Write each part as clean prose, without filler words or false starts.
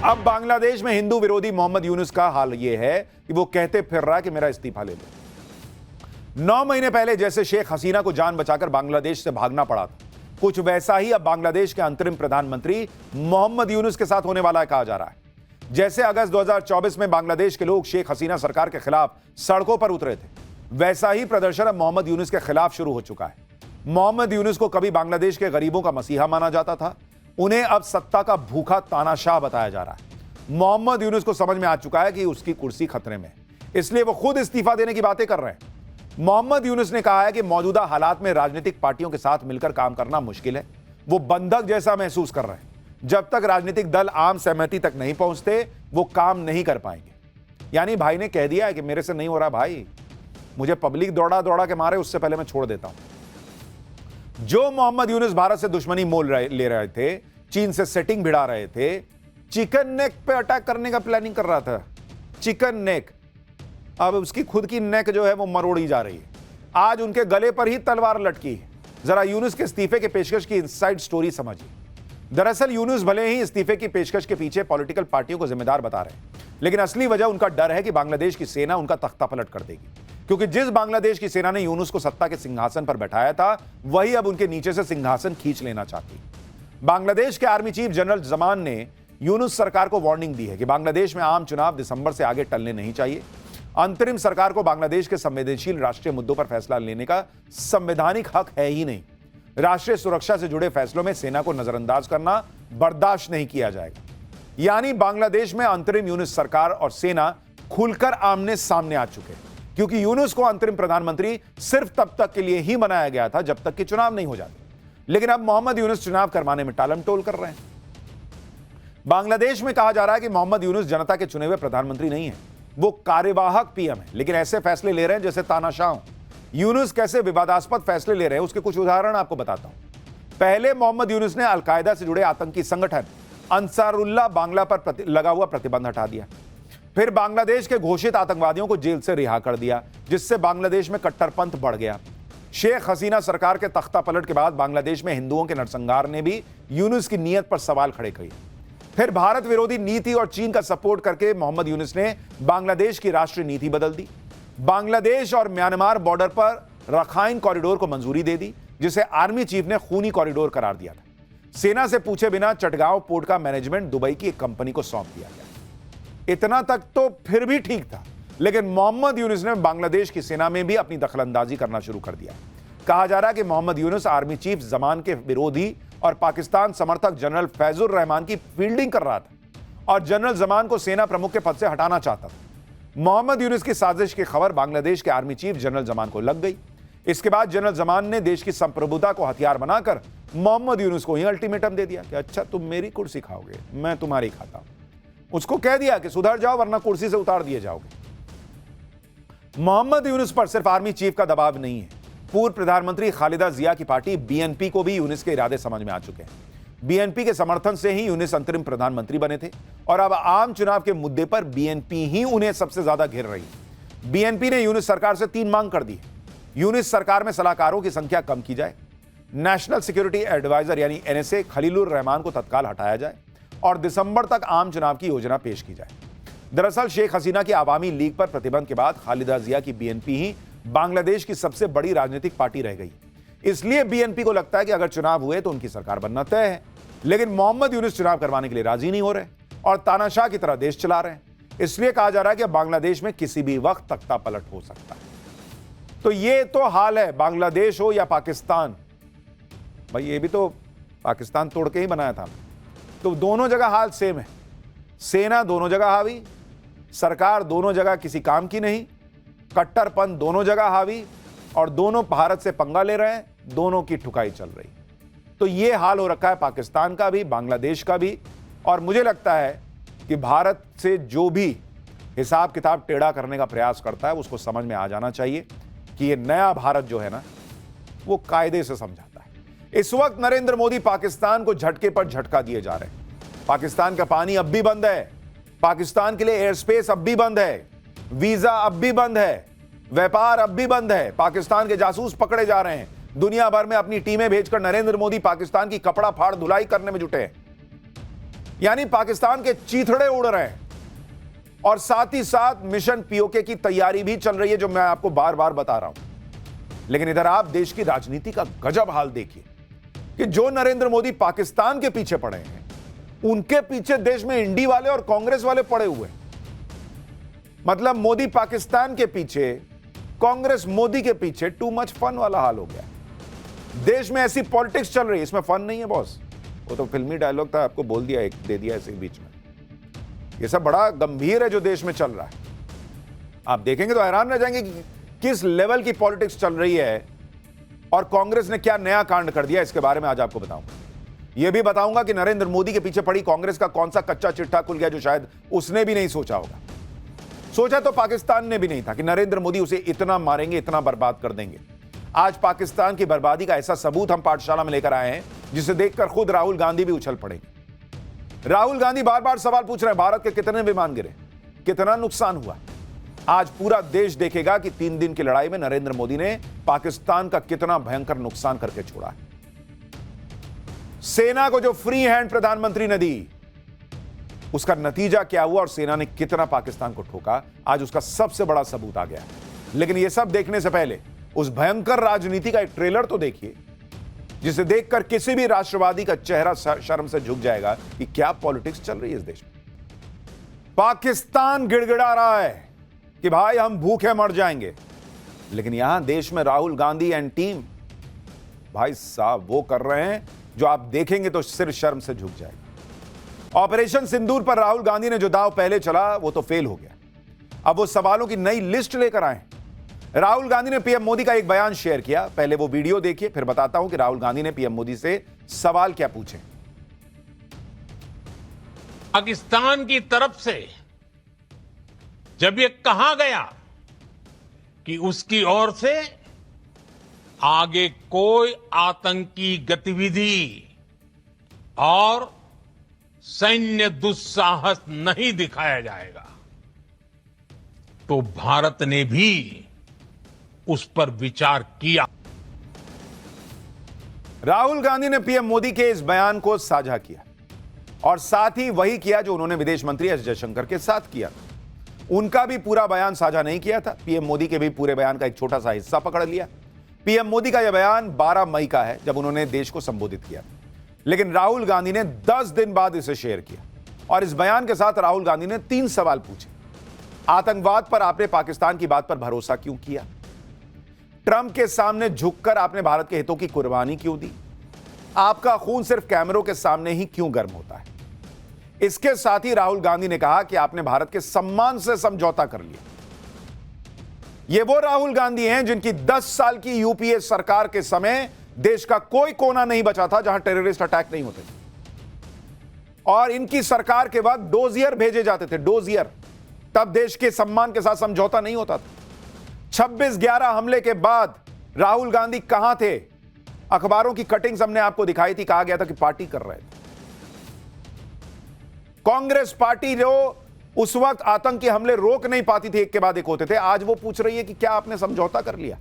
अब बांग्लादेश में हिंदू विरोधी मोहम्मद यूनुस का हाल यह है कि वो कहते फिर रहा है कि मेरा इस्तीफा ले लो। 9 महीने पहले जैसे शेख हसीना को जान बचाकर बांग्लादेश से भागना पड़ा था, कुछ वैसा ही अब बांग्लादेश के अंतरिम प्रधानमंत्री मोहम्मद यूनुस के साथ होने वाला है, कहा जा रहा है। जैसे अगस्त 2024 में बांग्लादेश के लोग शेख हसीना सरकार के खिलाफ सड़कों पर उतरे थे, वैसा ही प्रदर्शन अब मोहम्मद यूनुस के खिलाफ शुरू हो चुका है। मोहम्मद यूनुस को कभी बांग्लादेश के गरीबों का मसीहा माना जाता था, उन्हें अब सत्ता का भूखा तानाशाह बताया जा रहा है। मोहम्मद यूनुस को समझ में आ चुका है कि उसकी कुर्सी खतरे में है, इसलिए वो खुद इस्तीफा देने की बातें कर रहे हैं। मोहम्मद यूनुस ने कहा है कि मौजूदा हालात में राजनीतिक पार्टियों के साथ मिलकर काम करना मुश्किल है। वो बंधक जैसा महसूस कर रहे हैं। जब तक राजनीतिक दल आम सहमति तक नहीं पहुंचते, वो काम नहीं कर पाएंगे। यानी भाई ने कह दिया है कि मेरे से नहीं हो रहा भाई, मुझे पब्लिक दौड़ा दौड़ा के मारे, उससे पहले मैं छोड़ देता हूं। जो मोहम्मद यूनुस भारत से दुश्मनी ले रहे थे, चीन से सेटिंग भिड़ा रहे थे, चिकन नेक पे अटैक करने का प्लानिंग कर रहा था। चिकन नेक, अब उसकी खुद की नेक जो है वो मरोड़ी जा रही है। आज उनके गले पर ही तलवार लटकी है। जरा यूनुस के इस्तीफे के पेशकश की इनसाइड स्टोरी समझिए। दरअसल यूनुस भले ही इस्तीफे की पेशकश के पीछे पॉलिटिकल पार्टियों को जिम्मेदार बता रहे हैं, लेकिन असली वजह उनका डर है कि बांग्लादेश की सेना उनका तख्ता पलट कर देगी। क्योंकि जिस बांग्लादेश की सेना ने यूनुस को सत्ता के सिंहासन पर बैठाया था, वही अब उनके नीचे से सिंहासन खींच लेना चाहती है। बांग्लादेश के आर्मी चीफ जनरल जमान ने यूनुस सरकार को वार्निंग दी है कि बांग्लादेश में आम चुनाव दिसंबर से आगे टलने नहीं चाहिए। अंतरिम सरकार को बांग्लादेश के संवेदनशील राष्ट्रीय मुद्दों पर फैसला लेने का संवैधानिक हक है ही नहीं। राष्ट्रीय सुरक्षा से जुड़े फैसलों में सेना को नजरअंदाज करना बर्दाश्त नहीं किया जाएगा। यानी बांग्लादेश में अंतरिम यूनुस सरकार और सेना खुलकर आमने सामने आ चुके हैं, क्योंकि यूनुस को अंतरिम प्रधानमंत्री सिर्फ तब तक के लिए ही बनाया गया था जब तक कि चुनाव नहीं हो जाते। लेकिन अब मोहम्मद यूनुस चुनाव करवाने में टालमटोल कर रहे हैं। बांग्लादेश में कहा जा रहा है कि मोहम्मद यूनुस जनता के चुने हुए प्रधानमंत्री नहीं है, वो कार्यवाहक पीएम है, लेकिन ऐसे फैसले ले रहे हैं जैसे तानाशाह। यूनुस कैसे विवादास्पद फैसले ले रहे हैं उसके कुछ उदाहरण आपको बताता हूं। पहले मोहम्मद यूनुस ने अलकायदा से जुड़े आतंकी संगठन अंसारुल्लाह बांग्ला पर लगा हुआ प्रतिबंध हटा दिया। फिर बांग्लादेश के घोषित आतंकवादियों को जेल से रिहा कर दिया, जिससे बांग्लादेश में कट्टरपंथ बढ़ गया। शेख हसीना सरकार के तख्ता पलट के बाद बांग्लादेश में हिंदुओं के नरसंहार ने भी यूनुस की नीयत पर सवाल खड़े किए। फिर भारत विरोधी नीति और चीन का सपोर्ट करके मोहम्मद यूनुस ने बांग्लादेश की राष्ट्रीय नीति बदल दी। बांग्लादेश और म्यांमार बॉर्डर पर रखाइन कॉरिडोर को मंजूरी दे दी, जिसे आर्मी चीफ ने खूनी कॉरिडोर करार दिया था। सेना से पूछे बिना चटगांव पोर्ट का मैनेजमेंट दुबई की एक कंपनी को सौंप दिया गया। इतना तक तो फिर भी ठीक था, लेकिन मोहम्मद यूनुस ने बांग्लादेश की सेना में भी अपनी दखलंदाजी करना शुरू कर दिया। कहा जा रहा है कि मोहम्मद यूनुस आर्मी चीफ जमान के विरोधी और पाकिस्तान समर्थक जनरल फैजुर रहमान की फील्डिंग कर रहा था और जनरल जमान को सेना प्रमुख के पद से हटाना चाहता था। मोहम्मद यूनुस की साजिश की खबर बांग्लादेश के आर्मी चीफ जनरल जमान को लग गई। इसके बाद जनरल जमान ने देश की संप्रभुता को हथियार बनाकर मोहम्मद यूनुस को ही अल्टीमेटम दे दिया कि अच्छा तुम मेरी कुर्सी खाओगे, मैं तुम्हारी खाता हूं। उसको कह दिया कि सुधर जाओ वरना कुर्सी से उतार दिए जाओगे। मोहम्मद यूनुस पर सिर्फ आर्मी चीफ का दबाव नहीं है, पूर्व प्रधानमंत्री खालिदा जिया की पार्टी बीएनपी को भी यूनुस के इरादे समझ में आ चुके हैं। बीएनपी के समर्थन से ही यूनुस अंतरिम प्रधानमंत्री बने थे और अब आम चुनाव के मुद्दे पर बीएनपी ही उन्हें सबसे ज्यादा घेर रही है। बीएनपी ने यूनुस सरकार से 3 मांग कर दी है। यूनुस सरकार में सलाहकारों की संख्या कम की जाए, नेशनल सिक्योरिटी एडवाइजर यानी एनएसए खलीलुर रहमान को तत्काल हटाया जाए और दिसंबर तक आम चुनाव की योजना पेश की जाए। दरअसल शेख हसीना की आवामी लीग पर प्रतिबंध के बाद खालिदा जिया की बीएनपी ही बांग्लादेश की सबसे बड़ी राजनीतिक पार्टी रह गई। इसलिए बीएनपी को लगता है कि अगर चुनाव हुए तो उनकी सरकार बनना तय है। लेकिन मोहम्मद यूनुस चुनाव करवाने के लिए राजी नहीं हो रहे और तानाशाह की तरह देश चला रहे हैं। इसलिए कहा जा रहा है कि बांग्लादेश में किसी भी वक्त तख्ता पलट हो सकता है। तो ये तो हाल है, बांग्लादेश हो या पाकिस्तान। भाई ये भी तो पाकिस्तान तोड़ के ही बनाया था, तो दोनों जगह हाल सेम है। सेना दोनों जगह हावी, सरकार दोनों जगह किसी काम की नहीं, कट्टरपंथ दोनों जगह हावी और दोनों भारत से पंगा ले रहे हैं, दोनों की ठुकाई चल रही। तो ये हाल हो रखा है पाकिस्तान का भी, बांग्लादेश का भी। और मुझे लगता है कि भारत से जो भी हिसाब किताब टेढ़ा करने का प्रयास करता है उसको समझ में आ जाना चाहिए कि ये नया भारत जो है ना, वो कायदे से समझाता है। इस वक्त नरेंद्र मोदी पाकिस्तान को झटके पर झटका दिए जा रहे हैं। पाकिस्तान का पानी अब भी बंद है, पाकिस्तान के लिए एयर स्पेस अब भी बंद है, वीजा अब भी बंद है, व्यापार अब भी बंद है। पाकिस्तान के जासूस पकड़े जा रहे हैं। दुनिया भर में अपनी टीमें भेजकर नरेंद्र मोदी पाकिस्तान की कपड़ा फाड़ धुलाई करने में जुटे हैं। यानी पाकिस्तान के चीथड़े उड़ रहे हैं और साथ ही साथ मिशन पीओके की तैयारी भी चल रही है, जो मैं आपको बार बार बता रहा हूं। लेकिन इधर आप देश की राजनीति का गजब हाल देखिए कि जो नरेंद्र मोदी पाकिस्तान के पीछे पड़े हैं, उनके पीछे देश में इंडी वाले और कांग्रेस वाले पड़े हुए हैं। मतलब मोदी पाकिस्तान के पीछे, कांग्रेस मोदी के पीछे। टू मच फन वाला हाल हो गया। देश में ऐसी पॉलिटिक्स चल रही है, इसमें फन नहीं है बॉस। वो तो फिल्मी डायलॉग था, आपको बोल दिया, एक दे दिया ऐसे बीच में। ये सब बड़ा गंभीर है जो देश में चल रहा है। आप देखेंगे तो हैरान रह जाएंगे कि किस लेवल की पॉलिटिक्स चल रही है और कांग्रेस ने क्या नया कांड कर दिया। इसके बारे में आज आपको बताऊंगा। यह भी बताऊंगा कि नरेंद्र मोदी के पीछे पड़ी कांग्रेस का कौन सा कच्चा चिट्ठा खुल गया जो शायद उसने भी नहीं सोचा होगा। सोचा तो पाकिस्तान ने भी नहीं था कि नरेंद्र मोदी उसे इतना मारेंगे, इतना बर्बाद कर देंगे। आज पाकिस्तान की बर्बादी का ऐसा सबूत हम पाठशाला में लेकर आए हैं जिसे देखकर खुद राहुल गांधी भी उछल पड़ेंगे। राहुल गांधी बार बार सवाल पूछ रहे हैं, भारत के कितने विमान गिरे, कितना नुकसान हुआ। आज पूरा देश देखेगा कि 3 दिन की लड़ाई में नरेंद्र मोदी ने पाकिस्तान का कितना भयंकर नुकसान करके छोड़ा है। सेना को जो फ्री हैंड प्रधानमंत्री ने दी, उसका नतीजा क्या हुआ और सेना ने कितना पाकिस्तान को ठोका, आज उसका सबसे बड़ा सबूत आ गया है। लेकिन यह सब देखने से पहले उस भयंकर राजनीति का एक ट्रेलर तो देखिए, जिसे देखकर किसी भी राष्ट्रवादी का चेहरा शर्म से झुक जाएगा कि क्या पॉलिटिक्स चल रही है इस देश में। पाकिस्तान गिड़गिड़ा रहा है कि भाई हम भूखे मर जाएंगे, लेकिन यहां देश में राहुल गांधी एंड टीम भाई साहब वो कर रहे हैं जो आप देखेंगे तो सिर शर्म से झुक जाएगा। ऑपरेशन सिंदूर पर राहुल गांधी ने जो दांव पहले चला वो तो फेल हो गया। अब वो सवालों की नई लिस्ट लेकर आए। राहुल गांधी ने पीएम मोदी का एक बयान शेयर किया। पहले वो वीडियो देखिए, फिर बताता हूं कि राहुल गांधी ने पीएम मोदी से सवाल क्या पूछे। पाकिस्तान की तरफ से जब ये कहा गया कि उसकी ओर से आगे कोई आतंकी गतिविधि और सैन्य दुस्साहस नहीं दिखाया जाएगा, तो भारत ने भी उस पर विचार किया। राहुल गांधी ने पीएम मोदी के इस बयान को साझा किया और साथ ही वही किया जो उन्होंने विदेश मंत्री एस जयशंकर के साथ किया। उनका भी पूरा बयान साझा नहीं किया था, पीएम मोदी के भी पूरे बयान का एक छोटा सा हिस्सा पकड़ लिया। पीएम मोदी का यह बयान 12 मई का है, जब उन्होंने देश को संबोधित किया। लेकिन राहुल गांधी ने 10 दिन बाद इसे शेयर किया और इस बयान के साथ राहुल गांधी ने 3 सवाल पूछे। आतंकवाद पर आपने पाकिस्तान की बात पर भरोसा क्यों किया? ट्रंप के सामने झुककर आपने भारत के हितों की कुर्बानी क्यों दी? आपका खून सिर्फ कैमरों के सामने ही क्यों गर्म होता है? इसके साथ ही राहुल गांधी ने कहा कि आपने भारत के सम्मान से समझौता कर लिया। ये वो राहुल गांधी हैं जिनकी 10 साल की यूपीए सरकार के समय देश का कोई कोना नहीं बचा था जहां टेररिस्ट अटैक नहीं होते थे। और इनकी सरकार के वक्त डोजियर भेजे जाते थे, डोजियर। तब देश के सम्मान के साथ समझौता नहीं होता था। 26/11 हमले के बाद राहुल गांधी कहां थे? अखबारों की कटिंग्स हमने आपको दिखाई थी, कहा गया था कि पार्टी कर रहे थे। कांग्रेस पार्टी जो उस वक्त आतंकी हमले रोक नहीं पाती थी, एक के बाद एक होते थे, आज वो पूछ रही है कि क्या आपने समझौता कर लिया?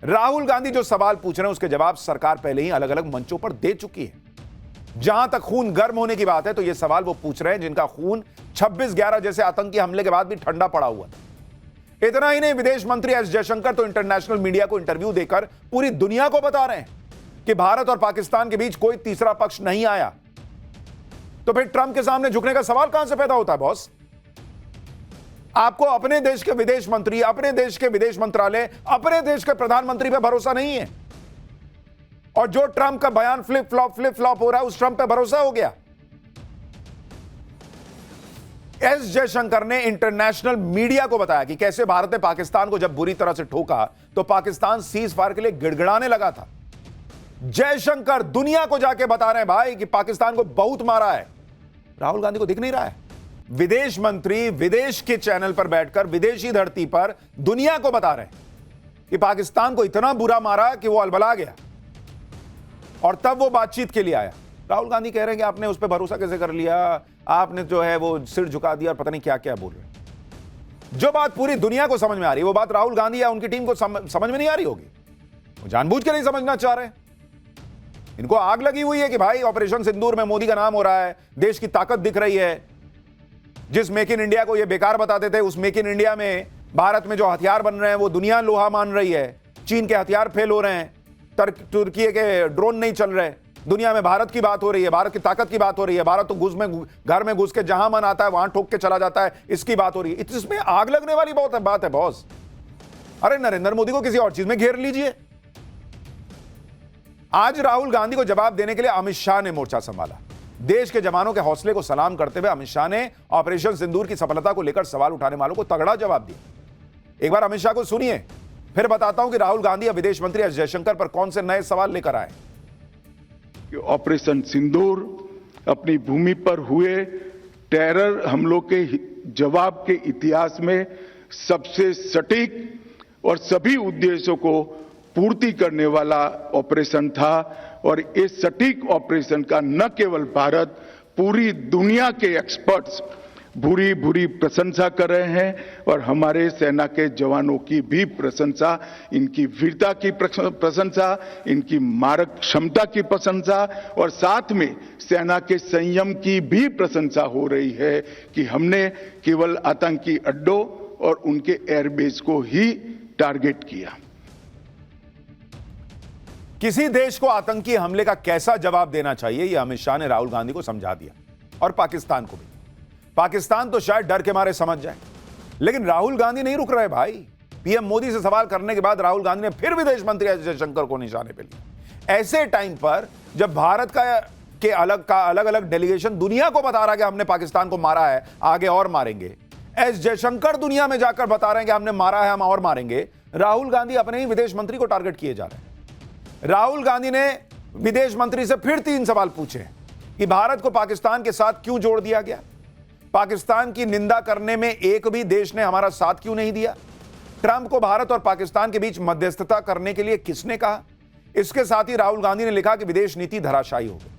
राहुल गांधी जो सवाल पूछ रहे हैं उसके जवाब सरकार पहले ही अलग अलग मंचों पर दे चुकी है। जहां तक खून गर्म होने की बात है तो ये सवाल वो पूछ रहे हैं जिनका खून 26/11 जैसे आतंकी हमले के बाद भी ठंडा पड़ा हुआ था। इतना ही नहीं, विदेश मंत्री एस जयशंकर तो इंटरनेशनल मीडिया को इंटरव्यू देकर पूरी दुनिया को बता रहे हैं कि भारत और पाकिस्तान के बीच कोई तीसरा पक्ष नहीं आया। तो फिर ट्रंप के सामने झुकने का सवाल कहां से पैदा होता है बॉस? आपको अपने देश के विदेश मंत्री, अपने देश के विदेश मंत्रालय, अपने देश के प्रधानमंत्री पे भरोसा नहीं है, और जो ट्रंप का बयान फ्लिप फ्लॉप हो रहा है उस ट्रंप पे भरोसा हो गया। एस जयशंकर ने इंटरनेशनल मीडिया को बताया कि कैसे भारत ने पाकिस्तान को जब बुरी तरह से ठोका तो पाकिस्तान सीज फायर के लिए गिड़गिड़ाने लगा था। जयशंकर दुनिया को जाके बता रहे हैं भाई कि पाकिस्तान को बहुत मारा है। राहुल गांधी को दिख नहीं रहा है। विदेश मंत्री विदेश के चैनल पर बैठकर विदेशी धरती पर दुनिया को बता रहे हैं कि पाकिस्तान को इतना बुरा मारा कि वो अलबला गया, और तब वो बातचीत के लिए आया। राहुल गांधी कह रहे हैं कि आपने उस पर भरोसा कैसे कर लिया, आपने जो है वो सिर झुका दिया और पता नहीं क्या क्या बोल रहे हैं। जो बात पूरी दुनिया को समझ में आ रही है वो बात राहुल गांधी या उनकी टीम को समझ में नहीं आ रही होगी। वो जानबूझ के नहीं समझना चाह रहे। इनको आग लगी हुई है कि भाई ऑपरेशन सिंदूर में मोदी का नाम हो रहा है, देश की ताकत दिख रही है। जिस मेक इन इंडिया को ये बेकार बताते थे, उस मेक इन इंडिया में भारत में जो हथियार बन रहे हैं वो दुनिया लोहा मान रही है। चीन के हथियार फेल हो रहे हैं, तुर्की के ड्रोन नहीं चल रहे। दुनिया में भारत की बात हो रही है, भारत की ताकत की बात हो रही है। भारत तो घर में घुस के जहां मन आता है वहां ठोक के चला जाता है, इसकी बात हो रही है। इसमें आग लगने वाली बहुत बात है बॉस। अरे नरेंद्र मोदी को किसी और चीज में घेर लीजिए। आज राहुल गांधी को जवाब देने के लिए अमित शाह ने मोर्चा संभाला। देश के जवानों के हौसले को सलाम करते हुए अमित शाह ने ऑपरेशन सिंदूर की सफलता को लेकर सवाल उठाने वालों को तगड़ा जवाब दिया। एक बार अमित शाह को सुनिए, फिर बताता हूं कि राहुल गांधी अब विदेश मंत्री एस जयशंकर पर कौन से नए सवाल लेकर आए। ऑपरेशन सिंदूर अपनी भूमि पर हुए टेरर हमलों के जवाब के इतिहास में सबसे सटीक और सभी उद्देश्यों को पूर्ति करने वाला ऑपरेशन था। और इस सटीक ऑपरेशन का न केवल भारत, पूरी दुनिया के एक्सपर्ट्स भूरी भूरी प्रशंसा कर रहे हैं और हमारे सेना के जवानों की भी प्रशंसा, इनकी वीरता की प्रशंसा, इनकी मारक क्षमता की प्रशंसा और साथ में सेना के संयम की भी प्रशंसा हो रही है कि हमने केवल आतंकी अड्डों और उनके एयरबेस को ही टारगेट किया। किसी देश को आतंकी हमले का कैसा जवाब देना चाहिए, यह अमित शाह ने राहुल गांधी को समझा दिया, और पाकिस्तान को भी। पाकिस्तान तो शायद डर के मारे समझ जाए, लेकिन राहुल गांधी नहीं रुक रहे भाई। पीएम मोदी से सवाल करने के बाद राहुल गांधी ने फिर विदेश मंत्री एस जयशंकर को निशाने पे लिया। ऐसे टाइम पर जब भारत का अलग अलग डेलीगेशन दुनिया को बता रहा है कि हमने पाकिस्तान को मारा है, आगे और मारेंगे, एस जयशंकर दुनिया में जाकर बता रहे हैं कि हमने मारा है, हम और मारेंगे, राहुल गांधी अपने ही विदेश मंत्री को टारगेट किए जा रहे हैं। राहुल गांधी ने विदेश मंत्री से फिर 3 सवाल पूछे कि भारत को पाकिस्तान के साथ क्यों जोड़ दिया गया, पाकिस्तान की निंदा करने में एक भी देश ने हमारा साथ क्यों नहीं दिया, ट्रंप को भारत और पाकिस्तान के बीच मध्यस्थता करने के लिए किसने कहा। इसके साथ ही राहुल गांधी ने लिखा कि विदेश नीति धराशायी हो गई।